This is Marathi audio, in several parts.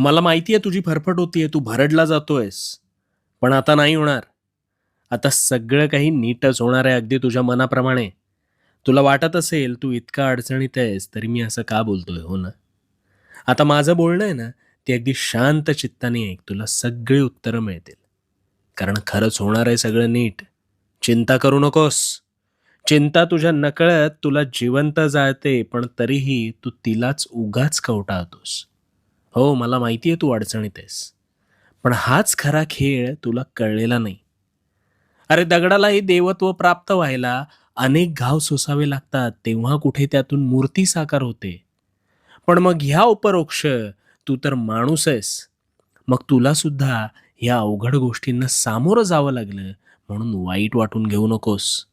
मला माहिती आहे तुझी फरफट होतीये, तू भरडला जातोयस. पण आता नाही होणार. आता सगळं काही नीटच होणार आहे अगदी तुझ्या मनाप्रमाणे. तुला वाटत असेल तू इतका अडचणीत आहेस, तरी मी असं का बोलतोय, हो ना? आता माझं बोलणं आहे ना, ते अगदी शांत चित्ताने ऐक. तुला सगळी उत्तरं मिळतील. कारण खरंच होणार आहे सगळं नीट. चिंता करू नकोस. चिंता तुझ्या नकळत तुला जिवंत जाळते, पण तरीही तू तिलाच उगाच कवटाळतोस. हो, मला माहिती आहे तू अडचणीत आहेस. पण हाच खरा खेळ तुला कळलेला नाही. अरे दगडालाही देवत्व प्राप्त व्हायला अनेक घाव सोसावे लागतात, तेव्हा कुठे त्यातून मूर्ती साकार होते. पण मग ह्या उपरोक्ष तू तर माणूस आहेस. मग तुला सुद्धा या अवघड गोष्टींना सामोरं जावं लागलं म्हणून वाईट वाटून घेऊ नकोस.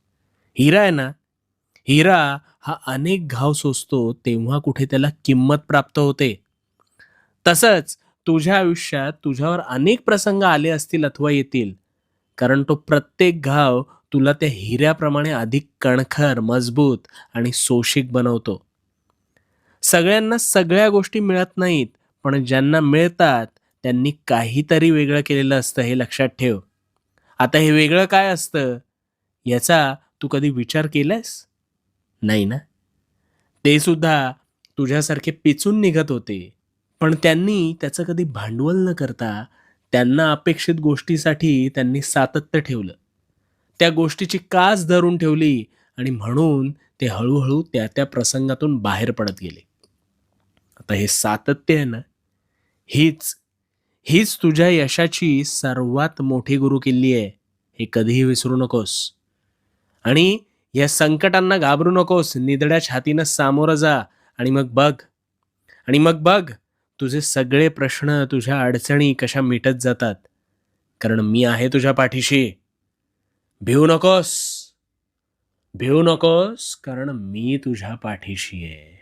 हिरा आहे ना, हिरा हा अनेक घाव सोसतो तेव्हा कुठे त्याला किंमत प्राप्त होते. तसंच तुझ्या आयुष्यात तुझ्यावर अनेक प्रसंग आले असतील अथवा येतील, कारण तो प्रत्येक घाव तुला त्या हिऱ्याप्रमाणे अधिक कणखर, मजबूत आणि सोशिक बनवतो. सगळ्यांना सगळ्या गोष्टी मिळत नाहीत, पण ज्यांना मिळतात त्यांनी काहीतरी वेगळं केलेलं असतं, हे लक्षात ठेव. आता हे वेगळं काय असतं, याचा तू कधी विचार केलायस? नाही ना? ते सुद्धा तुझ्यासारखे पिचून निघत होते. पण त्यांनी त्याचं कधी भांडवल न करता त्यांना अपेक्षित गोष्टीसाठी त्यांनी सातत्य ठेवलं. त्या गोष्टीची कास धरून ठेवली आणि म्हणून ते हळू त्या प्रसंगातून बाहेर पडत गेले. आता हे सातत्य आहे ना, हीच हीच तुझ्या यशाची सर्वात मोठी गुरुकिल्ली आहे. हे कधीही विसरू नकोस. आणि या संकटांना घाबरू नकोस. निधड्या छातीनं सामोरं जा आणि मग बघ, तुझे सगळे प्रश्न, तुझ्या अडचणी कशा मिटत जातात. कारण मी आहे तुझ्या पाठीशी. भिवू नकोस. भिवू नकोस, कारण मी तुझ्या पाठीशी आहे.